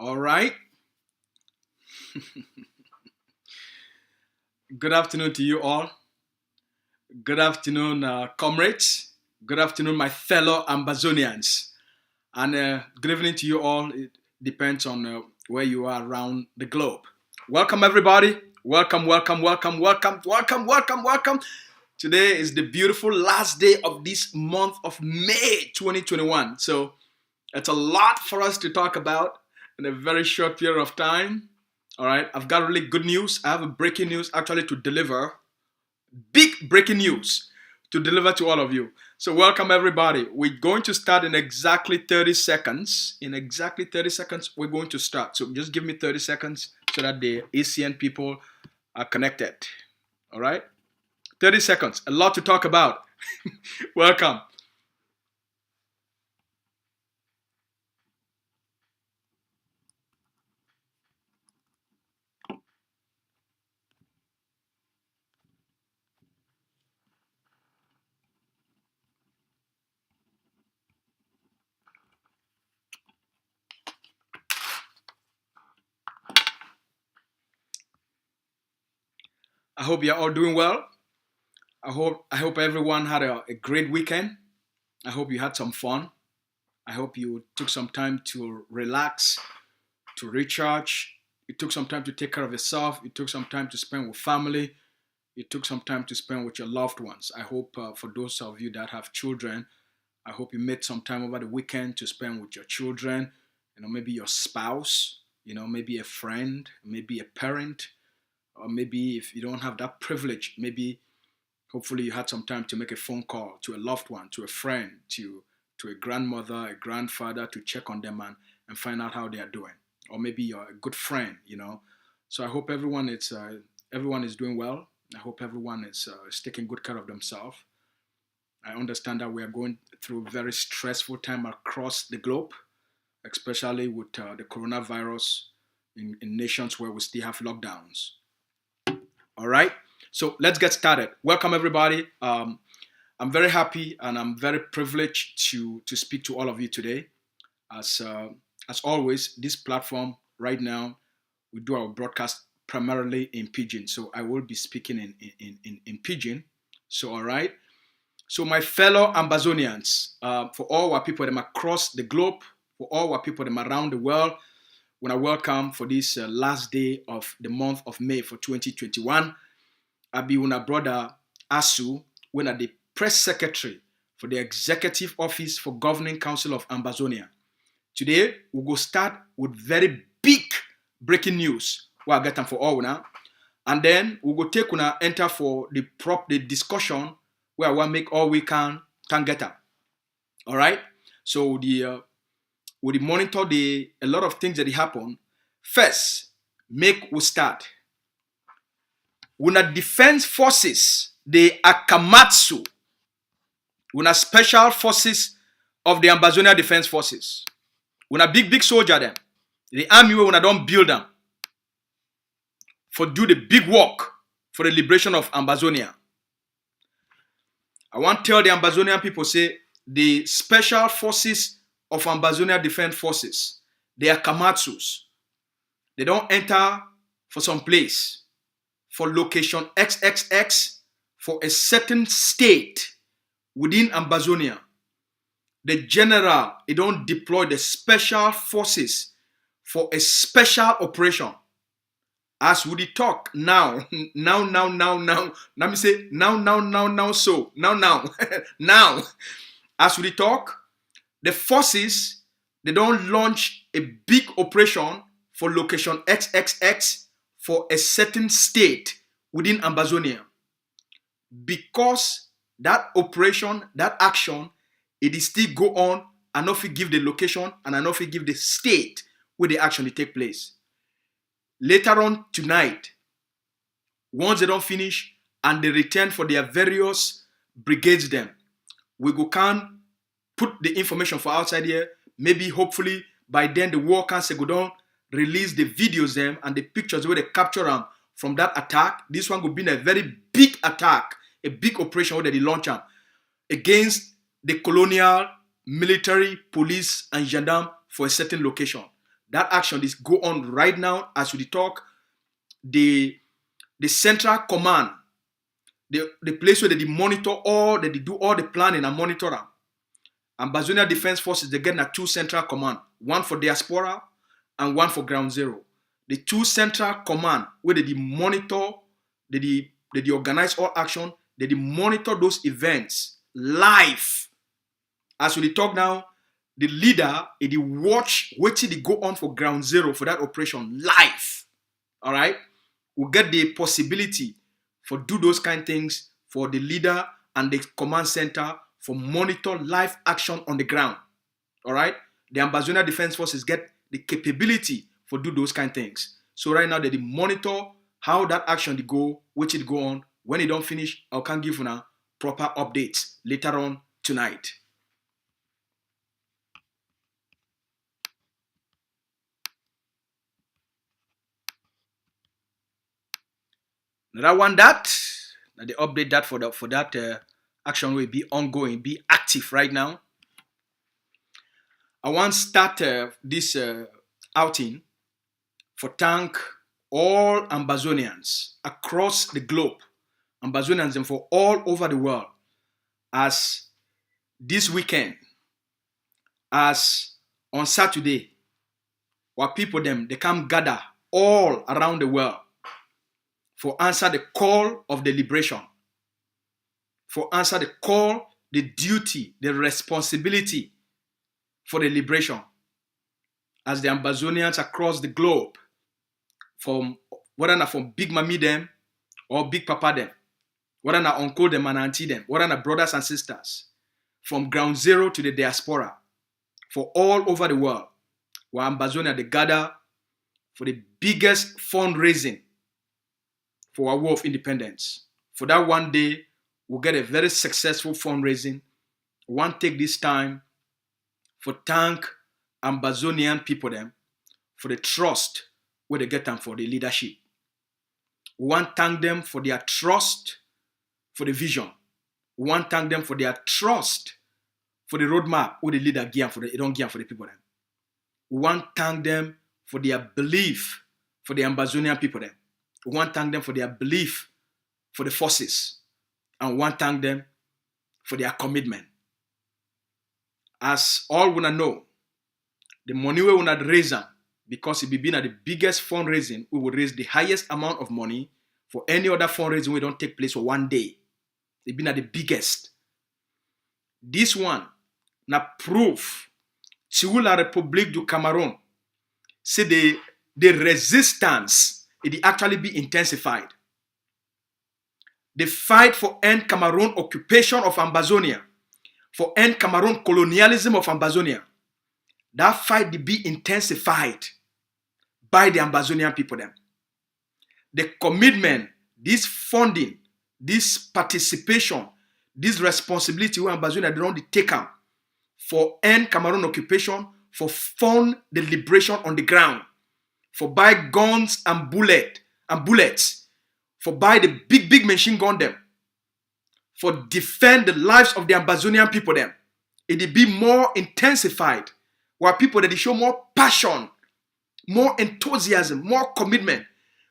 All right. Good afternoon to you all. Good afternoon, comrades. Good afternoon, my fellow Ambazonians. And good evening to you all. It depends on where you are around the globe. Welcome, everybody. Welcome, welcome, welcome, welcome, welcome, welcome, welcome. Today is the beautiful last day of this month of May 2021. So it's a lot for us to talk about in a very short period of time. All right, I've got really good news. I have a breaking news actually to deliver. Big breaking news to deliver to all of you. So welcome everybody. We're going to start in exactly 30 seconds. In exactly 30 seconds, we're going to start. So just give me 30 seconds so that the ACN people are connected. All right? 30 seconds. A lot to talk about. Welcome. I hope you're all doing well. I hope everyone had a great weekend. I hope you had some fun. I hope you took some time to relax, to recharge. You took some time to take care of yourself. You took some time to spend with family. You took some time to spend with your loved ones. I hope for those of you that have children, I hope you made some time over the weekend to spend with your children. Maybe your spouse. Maybe a friend, maybe a parent, or maybe if you don't have that privilege, maybe hopefully you had some time to make a phone call to a loved one, to a friend, to a grandmother, a grandfather, to check on them and find out how they are doing. Or maybe you're a good friend. So I hope everyone is doing well. I hope everyone is taking good care of themselves. I understand that we are going through a very stressful time across the globe, especially with the coronavirus in nations where we still have lockdowns. All right. So let's get started. Welcome everybody. I'm very happy and I'm very privileged to speak to all of you today. As always, this platform right now we do our broadcast primarily in Pidgin. So I will be speaking in Pidgin. So all right. So my fellow Ambazonians, for all our people that are across the globe, for all our people that are around the world, when I welcome for this last day of the month of May for 2021. I be una brother Asu, when I the press secretary for the Executive Office for Governing Council of Ambazonia. Today, we'll go start with very big breaking news. Well, I get them for all now. And then we'll go take una enter for the discussion where I want make all we can get them. All right? So we monitor a lot of things that happen. First, we start. Una defense forces, the Akamatsu, una special forces of the Ambazonia Defense Forces. Una big soldier them. The army where una don't build them for do the big work for the liberation of Ambazonia. I want to tell the Ambazonian people say the special forces of Ambazonia Defense Forces, they are Kamatsus. They don't enter for some place, for location XXX, for a certain state within Ambazonia. The general, he don't deploy the special forces for a special operation. As we talk now, now, let me say now, so, now, now. As we talk, the forces, they don't launch a big operation for location XXX for a certain state within Ambazonia. Because that operation, that action, it is still go on and not give the location and not give the state where the action will take place. Later on tonight, once they don't finish and they return for their various brigades them, we go can put the information for outside here. Maybe hopefully by then the war council go down, release the videos them and the pictures where they capture them from that attack. This one would be a very big attack, a big operation where they launch them against the colonial military, police, and gendarme for a certain location. That action is go on right now as we talk. The central command, the place where they monitor all, they do all the planning and monitor them. Ambazonian Defense Forces, they get a 2 central command, one for diaspora and one for ground zero. The 2 central command where they monitor, they organize all action, they monitor those events live. As we talk now, the leader, they watch, waiting to go on for ground zero for that operation live. All right? We'll get the possibility for do those kind of things for the leader and the command center for monitor live action on the ground. All right? The Ambazonian Defense Forces get the capability for do those kind of things. So right now they monitor how that action they go, which it go on. When it don't finish, I can give you proper updates later on tonight. Another one that they update that for that action will be ongoing, be active right now. I want to start this outing for thank all Ambazonians across the globe, Ambazonians and for all over the world, as this weekend, as on Saturday, where people they come gather all around the world for answer the call of the liberation, for answer the call, the duty, the responsibility for the liberation. As the Ambazonians across the globe, from whether not from Big Mommy them or Big Papa them, whether not Uncle them and Auntie them, whether not brothers and sisters, from ground zero to the diaspora, for all over the world, where Ambazonia they gather for the biggest fundraising for our war of independence. For that one day, we'll get a very successful fundraising. We want to take this time for thank Ambazonian people them for the trust where they get them for the leadership. We want to thank them for their trust for the vision. We want to thank them for their trust for the roadmap where the leader give for the don't give for the people them. We want to thank them for their belief for the Ambazonian people them. We want to thank them for their belief for the forces. And we want to thank them for their commitment. As all we know, the money we will raise them, because it will be the biggest fundraising, we will raise the highest amount of money for any other fundraising we don't take place for one day. It will be the biggest. This one, na proof, to la République du Cameroon, say the resistance, it actually be intensified. The fight for end Cameroon occupation of Ambazonia, for end Cameroon colonialism of Ambazonia, that fight will be intensified by the Ambazonian people them. The commitment, this funding, this participation, this responsibility we Ambazonia don't take up for end Cameroon occupation, for fund the liberation on the ground, for buy guns and bullets, for buy the big machine gun them, for defend the lives of the Ambazonian people them. It will be more intensified, where people that they show more passion, more enthusiasm, more commitment.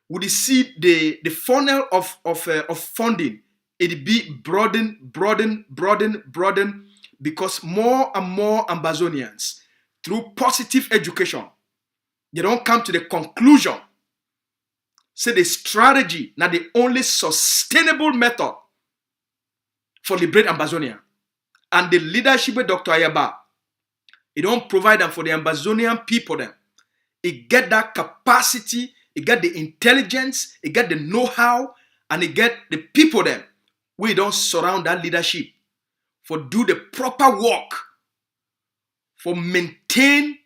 Would you see the funnel of funding? It will be broaden, because more and more Ambazonians, through positive education, they don't come to the conclusion. Say the strategy, not the only sustainable method for liberate Ambazonia. And the leadership of Dr. Ayaba, it don't provide them for the Ambazonian people them. It get that capacity, it get the intelligence, it get the know-how, and it get the people them. We don't surround that leadership for do the proper work, for maintain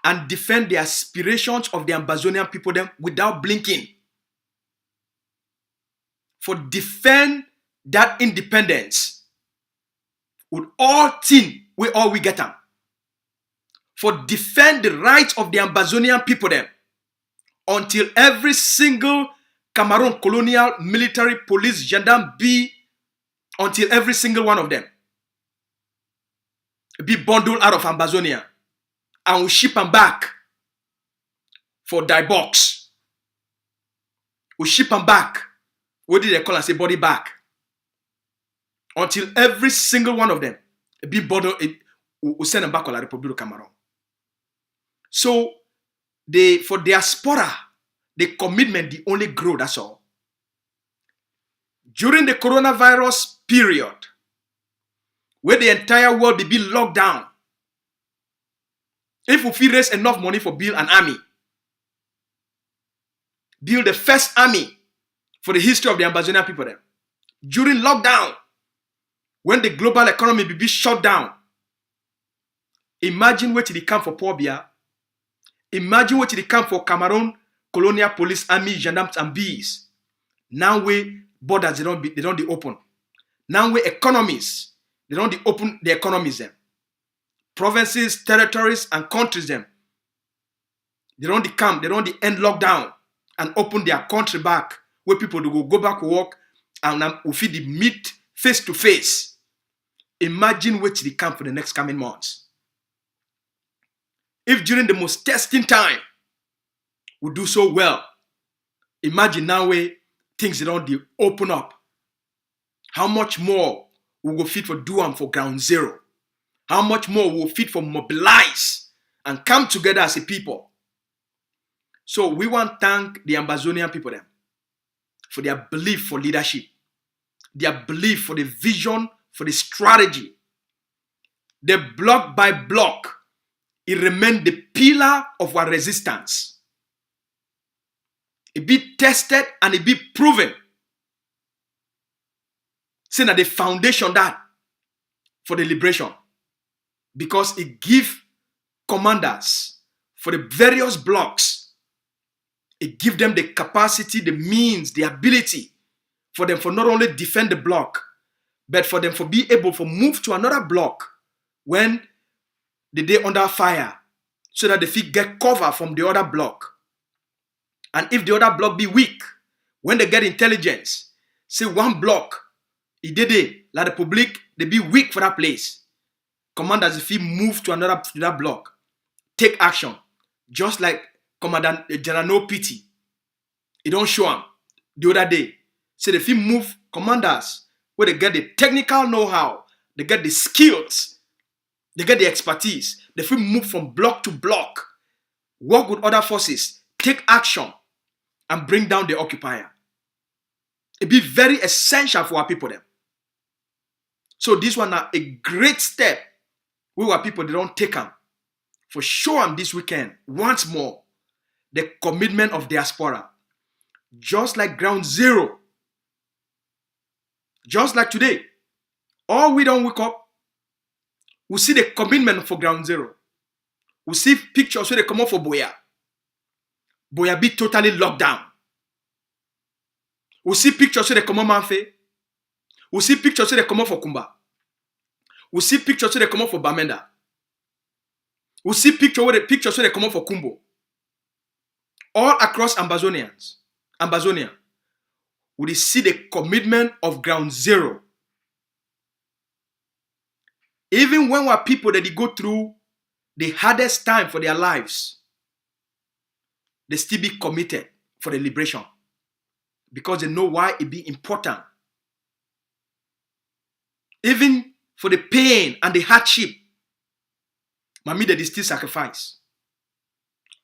and defend the aspirations of the Ambazonian people them without blinking. For defend that independence with all things we get them. For defend the rights of the Ambazonian people them until every single Cameroon colonial military police gendarme be, until every single one of them be bundled out of Ambazonia and we ship them back for die box. We ship them back. What did they call and say body back? Until every single one of them be body, we send them back to la Republic of Cameroon. So for diaspora, the commitment the only grow, that's all. During the coronavirus period, where the entire world be locked down, if we feel raise enough money for build an army, build the first army for the history of the Ambazonian people then. During lockdown, when the global economy be shut down, imagine what they come for Port Bia. Imagine what they come for Cameroon, colonial police, army, gendarmes, and bees. Now we borders they don't be open. Now we economies they don't open the economies them. Provinces, territories, and countries them. They don't end lockdown and open their country back where people do go back to work and we feed the meet face to face. Imagine what they come for the next coming months. If during the most testing time we do so well, imagine now where things they don't open up. How much more we will fit for do for ground zero? How much more we will fit for mobilize and come together as a people? So we want to thank the Ambazonian people then for their belief for leadership, their belief for the vision, for the strategy. The block by block, it remained the pillar of our resistance. It be tested and it be proven. Saying that the foundation that for the liberation. Because it give commanders for the various blocks. It give them the capacity, the means, the ability for them for not only defend the block, but for them for be able to move to another block when they under fire, so that they fit get cover from the other block. And if the other block be weak, when they get intelligence, say one block, it did it, like the public, they be weak for that place. Commanders, if he move to that block, take action. Just like Commandant General No Pity. He don't show him the other day. So if he move commanders, where they get the technical know-how, they get the skills, they get the expertise. They feel move from block to block, work with other forces, take action, and bring down the occupier. It be very essential for our people then. So this one are a great step. We were people they don't take them. For sure this weekend, once more, the commitment of diaspora. Just like ground zero. Just like today. All we don't wake up, we see the commitment for ground zero. We see pictures where they come out for Boya. Boya be totally locked down. We see pictures where they come out Manfe. We see pictures where they come out for Kumba. We see pictures where they come out for Bamenda. We see pictures where they come out for Kumbo. All across Ambazonia. We see the commitment of ground zero. Even when we're people that they go through the hardest time for their lives, they still be committed for the liberation. Because they know why it be important. Even for the pain and the hardship, Mami, they still sacrifice.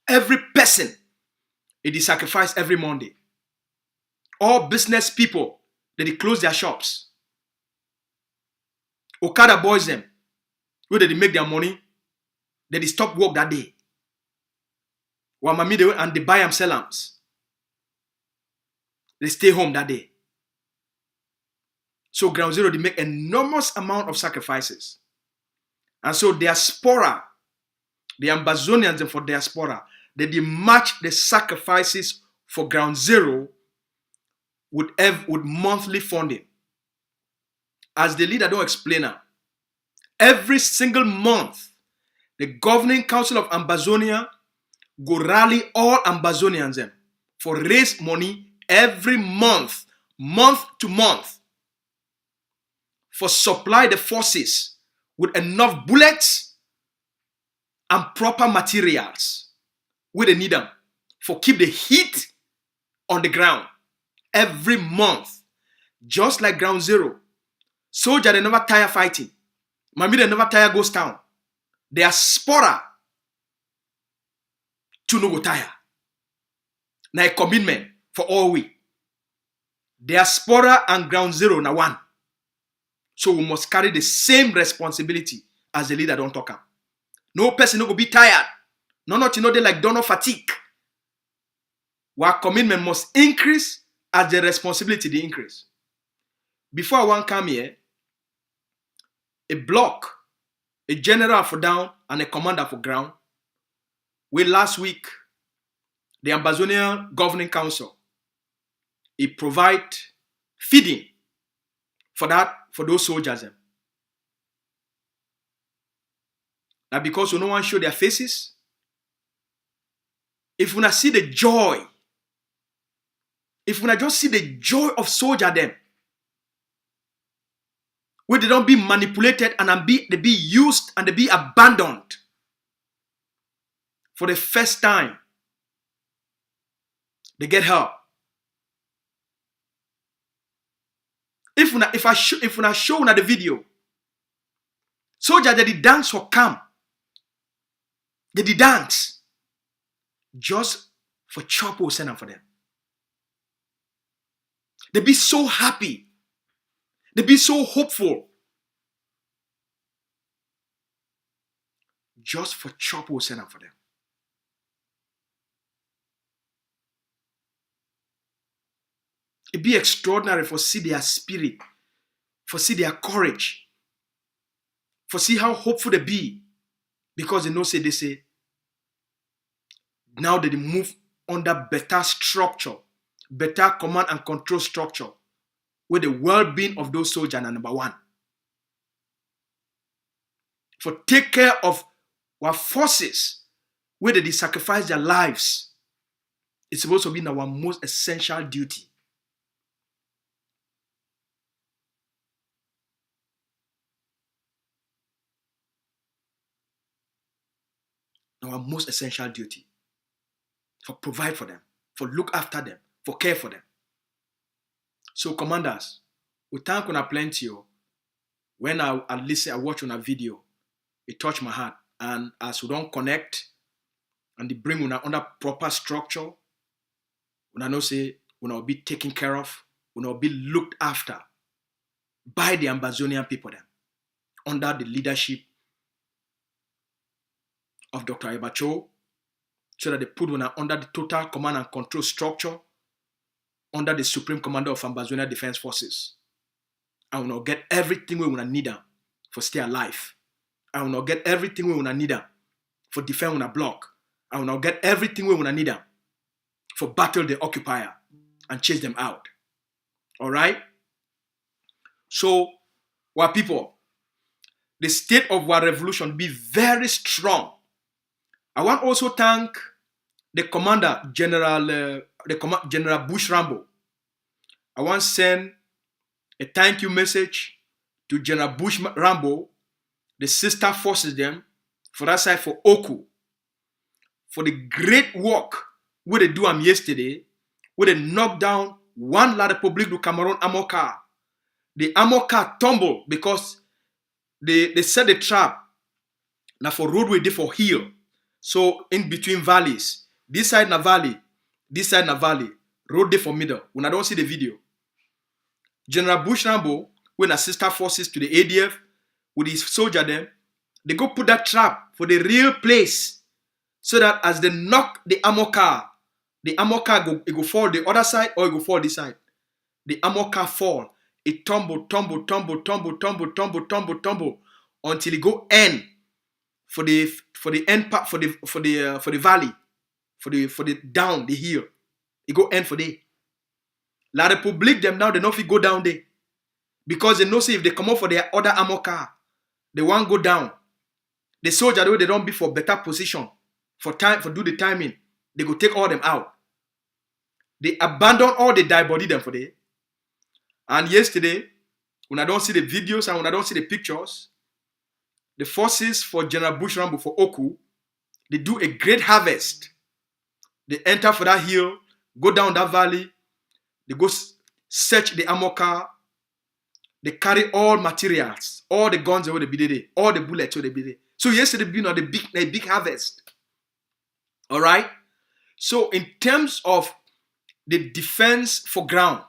Every person, they sacrifice every Monday. All business people, they close their shops. Okada boys them, where they make their money, they stop work that day. While Mami, they buy them, sell them. They stay home that day. So ground zero, they make enormous amount of sacrifices. And so diaspora, the Ambazonians and for diaspora, they match the sacrifices for ground zero with monthly funding. As the leader don't explain now, every single month, the governing council of Ambazonia go rally all Ambazonians them for raise money every month to month, for supply the forces with enough bullets and proper materials where they need them for keep the heat on the ground every month, just like ground zero. Soldier, they never tire fighting. Mami, they never tire goes down. They are spotter to no go tire. Now a commitment for all we. They are spotter and ground zero now one. So we must carry the same responsibility as the leader don't talk am. No person no go be tired. No, not you know they like don't know fatigue. Our commitment must increase as the responsibility they increase. Before I want come here, a block, a general for down and a commander for ground. We last week, the Ambazonian Governing Council, it provide feeding for those soldiers. Now because we no one show their faces, if we not see the joy, if we not just see the joy of soldier them, where they don't be manipulated and they be used and they be abandoned for the first time, they get help. If we not show the video, soldier they did dance for camp. They did dance just for chop or send for them. They be so happy. They be so hopeful. Just for chop or send for them. It be extraordinary for see their spirit, for see their courage, for see how hopeful they be. Because they say, now they move under better structure, better command and control structure, where the well-being of those soldiers are number one. For take care of our forces, where they sacrifice their lives. It's supposed to be our most essential duty. Our most essential duty. For provide for them, for look after them, for care for them. So commanders, we thank you plenty. When I listen, I watch on a video, it touched my heart. And as we don't connect and they bring una under proper structure, una know say una will be taken care of, una will be looked after by the Ambazonian people them, under the leadership of Dr. Ibacho, so that they put una under the total command and control structure, under the Supreme Commander of Ambazonian Defense Forces. I will not get everything we will need them for stay alive. I will not get everything we will need them for defend una block. I will not get everything we will need them for battle the occupier and chase them out. All right? So, our people, the state of our revolution be very strong. I want also thank the commander, General Bush Rambo. I want to send a thank you message to General Bush Rambo, the sister forces them, for that side for Oku, for the great work where they do them yesterday, where they knock down one La République du Cameroon ammo car. The ammo car tumbled because they set the trap. Now for roadway, they for hill. So in between valleys, this side na valley, this side na valley, road day for middle. When I don't see the video, General Bush Rambo, when sister forces to the ADF with his soldier them, they go put that trap for the real place, so that as they knock the ammo car go fall the other side or it go fall this side. The ammo car fall, it tumble until it go end for the end part for the valley, for the down the hill. It go end for there. La République them now they know if it go down there, because they know say if they come up for their other ammo car, they won't go down. The soldier they don't be for better position for do the timing. They go take all them out. They abandon all the die body them for there. And yesterday, when I don't see the videos and when I don't see the pictures, the forces for General Bush Rambo for Oku, they do a great harvest. They enter for that hill, go down that valley, they go search the ammo car, they carry all materials, all the guns that they be there, all the bullets that they be there. So yesterday been on the big harvest. All right. So in terms of the defense for ground,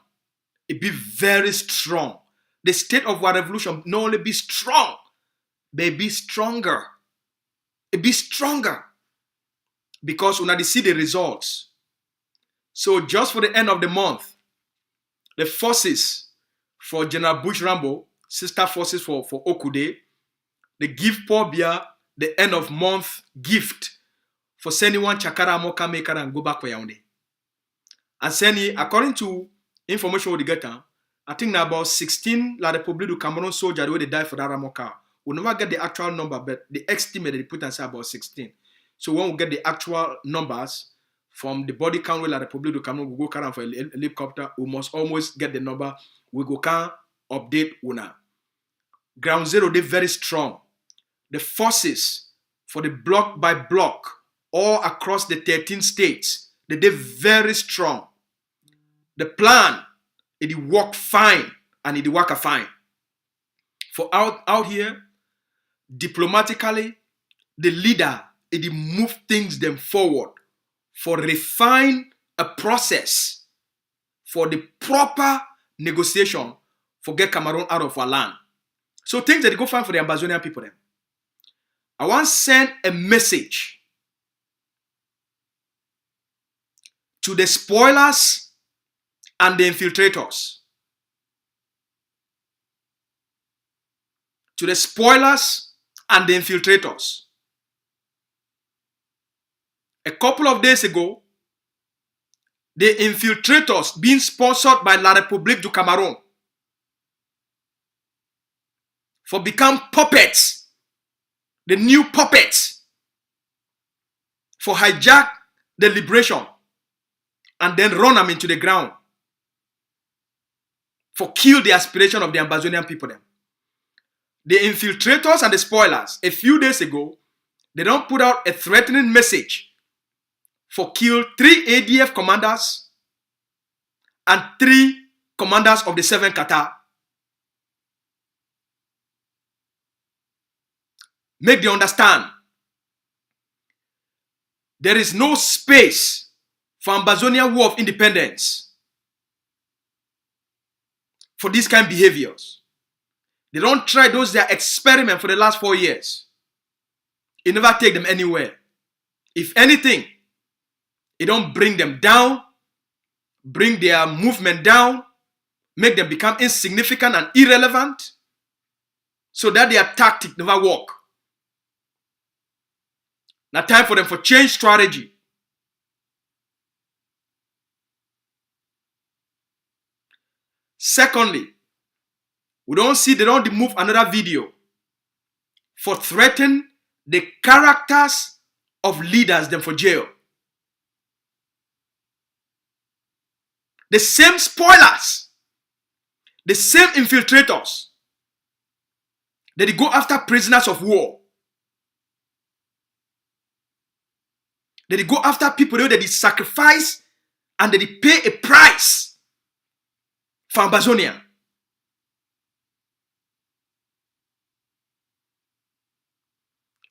it be very strong. The state of our revolution not only be strong, but it be stronger. It be stronger because when I see the results. So just for the end of the month, the forces for General Bush Rambo, sister forces for Okude, they give Paul Biya the end of month gift for sending one Chakara Moka Maker and go back for Yaoundé. And sending, according to information we get, I think now about 16 La République du Cameroon soldiers where they die for that Ramoka. We'll never get the actual number, but the estimate they put and say about 16. So when we get the actual numbers from the body count where La République du Cameroon, we go carry for a helicopter, we must almost get the number. We go can update una. Ground zero, they very strong. The forces for the block by block all across the 13 states, they very strong. The plan, it work fine and it work fine. For out here, diplomatically, the leader, it move things them forward for refine a process for the proper negotiation for get Cameroon out of our land. So things that they go find for the Ambazonian people them. I want to send a message to the spoilers and the infiltrators. To the spoilers and the infiltrators. A couple of days ago, the infiltrators being sponsored by La République du Cameroon for become puppets, the new puppets, for hijack the liberation and then run them into the ground, for kill the aspiration of the Ambazonian people them. The infiltrators and the spoilers, a few days ago, they don't put out a threatening message for kill 3 ADF commanders and 3 commanders of the 7 Qatar. Make them understand there is no space for Ambazonian War of Independence for these kind of behaviors. They don't try those their experiment for the last 4 years. It never take them anywhere. If anything, it don't bring them down, bring their movement down, make them become insignificant and irrelevant, so that their tactic never work. Now time for them for change strategy. Secondly, we don't see they don't move another video for threaten the characters of leaders them for jail. The same spoilers, the same infiltrators, that they go after prisoners of war. That they go after people that they sacrifice and that they pay a price for Ambazonian.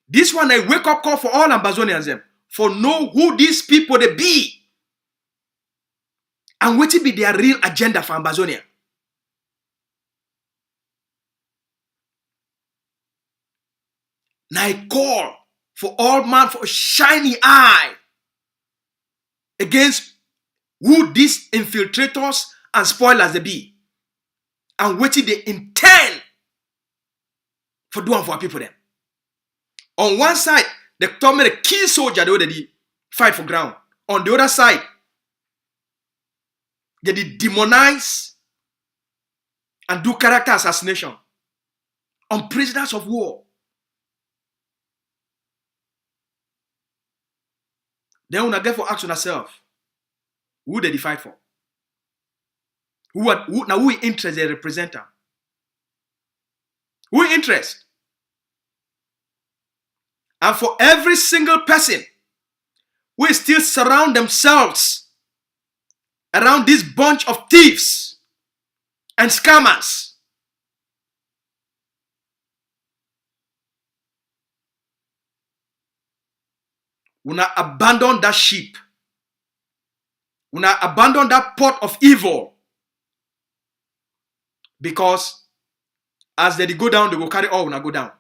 This one a wake up call for all Ambazonians them, for know who these people they be and what will be their real agenda for Ambazonia. Now I call for all man for a shiny eye against who these infiltrators and spoilers they be and what they intend for doing for our people them. On one side, they told me the key soldier they already fight for ground. On the other side, they demonize and do character assassination on prisoners of war. Then when I get for action yourself, who they fight for? Who interest they represent them? Who interest? And for every single person will still surround themselves around this bunch of thieves and scammers. Una abandon that ship. Una abandon that pot of evil. Because as they go down, they will carry all una go down.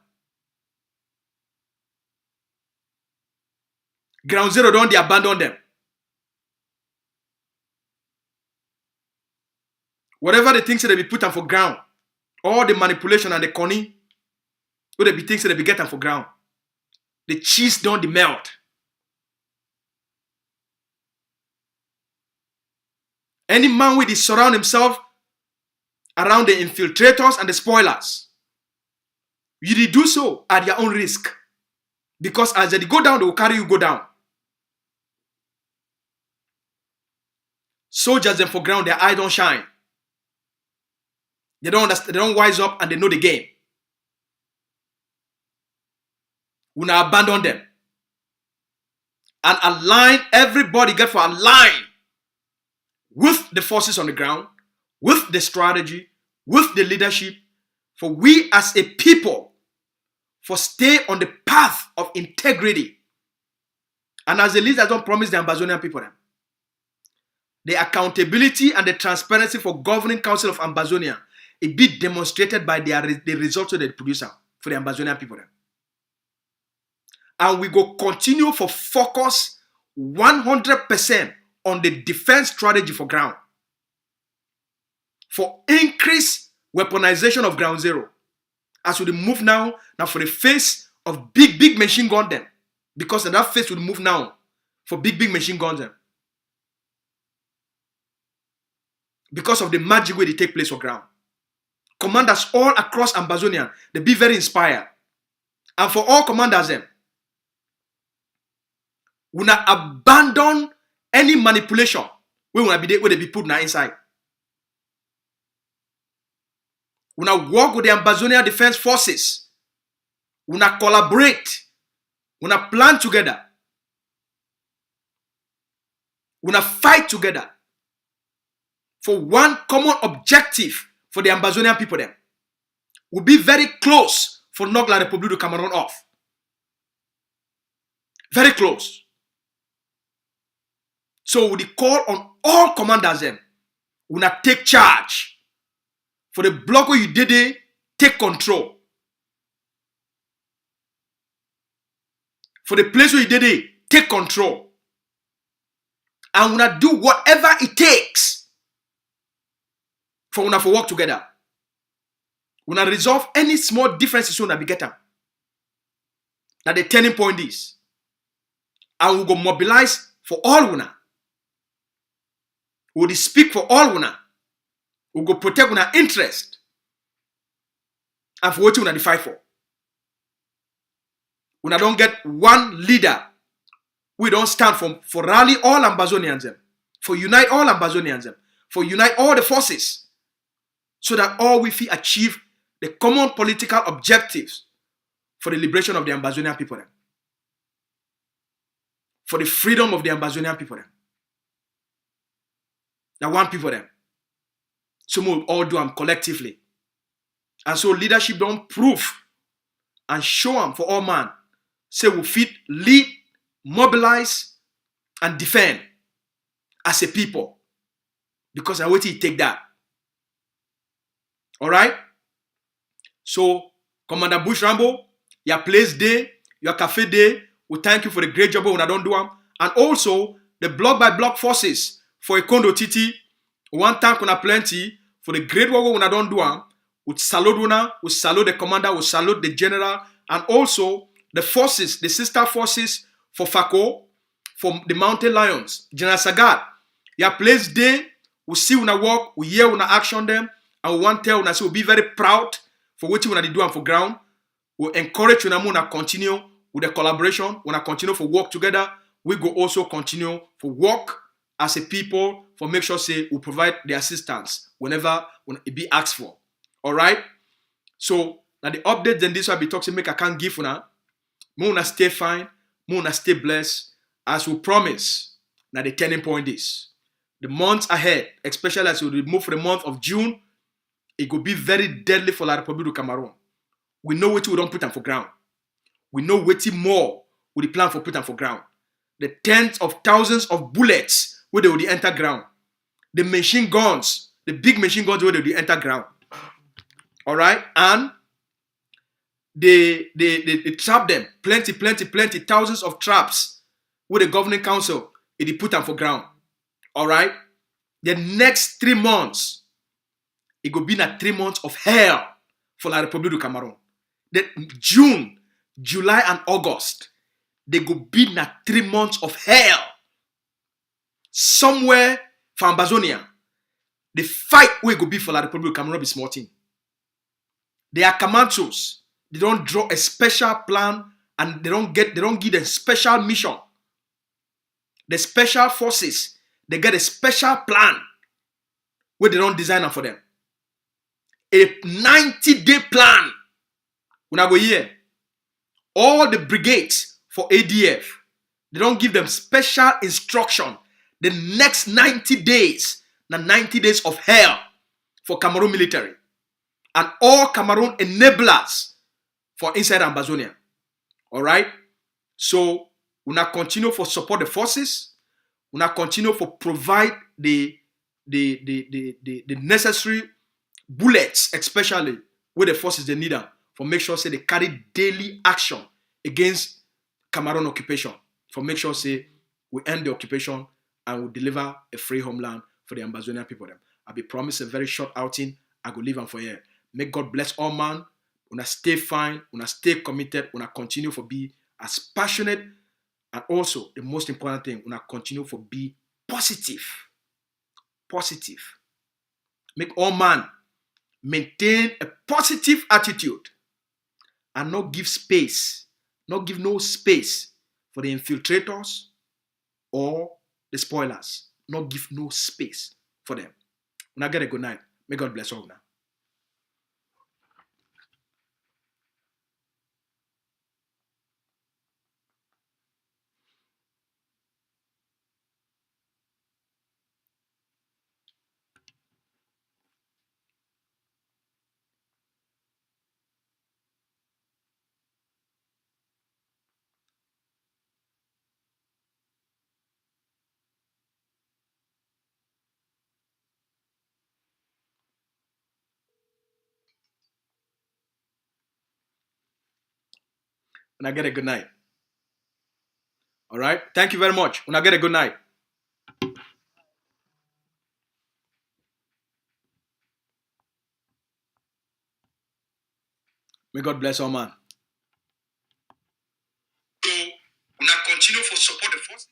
Ground zero don't they abandon them. Whatever the things that they be put on for ground, all the manipulation and the cunning, what they be things that they be getting for ground. The cheese don't melt. Any man will surround himself around the infiltrators and the spoilers. You do so at your own risk. Because as they go down, they will carry you go down. Soldiers them for ground, their eye don't shine. They don't understand, they don't wise up and they know the game. We now abandon them. And align, everybody get for align with the forces on the ground, with the strategy, with the leadership, for we as a people, for stay on the path of integrity. And as the leaders don't promise the Ambazonian people them, the accountability and the transparency for governing council of Ambazonia, it be demonstrated by the results of the producer for the Ambazonian people them. And we go continue for focus 100% on the defense strategy for ground. For increased weaponization of ground zero. As we move now for the face of big machine gun them. Because in that phase will move now for big machine guns them. Because of the magic way they take place for ground. Commanders all across Ambazonian, they be very inspired. And for all commanders them, we not abandon any manipulation where they be put now inside. We not work with the Ambazonian Defense Forces. We not collaborate. We not plan together. We not fight together for one common objective for the Ambazonian people then. We'll be very close for knock la Republic de Cameroon off. Very close. So we call on all commanders then. We not take charge. For the block where you did it, take control. For the place where you did it, take control. And we not do whatever it takes for we to work together. We not resolve any small differences we be getting. That the turning point is. And we go mobilize for all we. We will speak for all we. We go protect our interest. And for what we fight for. We don't get one leader. We don't stand for rally all Ambazonians. For unite all Ambazonians. For unite all the forces. So that all we feel achieve the common political objectives for the liberation of the Ambazonian people. For the freedom of the Ambazonian people. That one people them. So we will all do them collectively. And so leadership don't prove and show them for all man. Say we fit lead, mobilize, and defend as a people. Because I want to take that. Alright? So, Commander Bush Rambo, your place day, your cafe day, we thank you for the great job when I don't do them. And also, the block by block forces for Ekondo Titi, one thank una plenty for the great work when I don't do them. We salute una, we salute the commander, we salute the general, and also the forces, the sister forces for FACO, for the Mountain Lions, General Sagat. Your place day, we see una work, we hear una action them, and we want to tell una say we'll be very proud for what you want to do and for ground. We'll encourage una to continue with the collaboration, wanna continue for work together. We go also continue for work as a people for make sure say we provide the assistance whenever it be asked for. Alright? So now the update then this will be talking make I can't give una. Muna stay fine, muna stay blessed, as we promise, now the turning point is the months ahead, especially as we move for the month of June, it could be very deadly for La Republic of Cameroon. We know what we don't put them for ground. We know what more we plan for put them for ground. The tens of thousands of bullets where they will enter ground. The machine guns, the big machine guns where they will enter ground. All right, and they trap them plenty, thousands of traps with the governing council. It put them for ground. All right, the next 3 months, it will be 3 months of hell for La Republic of Cameroon. The June, July, and August, they go be 3 months of hell. Somewhere for Ambazonian, the fight will go be for La Republic of Cameroon be small thing. They are Comanches. They don't draw a special plan and they don't give them special mission. The special forces, they get a special plan where they don't design them for them. A 90-day plan. When I go here, all the brigades for ADF, they don't give them special instruction. The next 90 days, the 90 days of hell for Cameroon military. And all Cameroon enablers for inside Ambazonian. All right? So, we now continue for support the forces. We now continue for provide the necessary bullets, especially where the forces they need them, for make sure say they carry daily action against Cameroon occupation. For make sure say we end the occupation and we deliver a free homeland for the Ambazonian people. Them. I be promised a very short outing. I go leave them for here. May God bless all man. Una stay fine. Una stay committed. Una continue for be as passionate. And also, the most important thing, una continue for be positive. Positive. Make all man maintain a positive attitude and not give space, not give no space for the infiltrators or the spoilers. Not give no space for them. Una get a good night. May God bless all now. Una get a good night. All right. Thank you very much. Una get a good night. May God bless all man. So, una continue for support the force.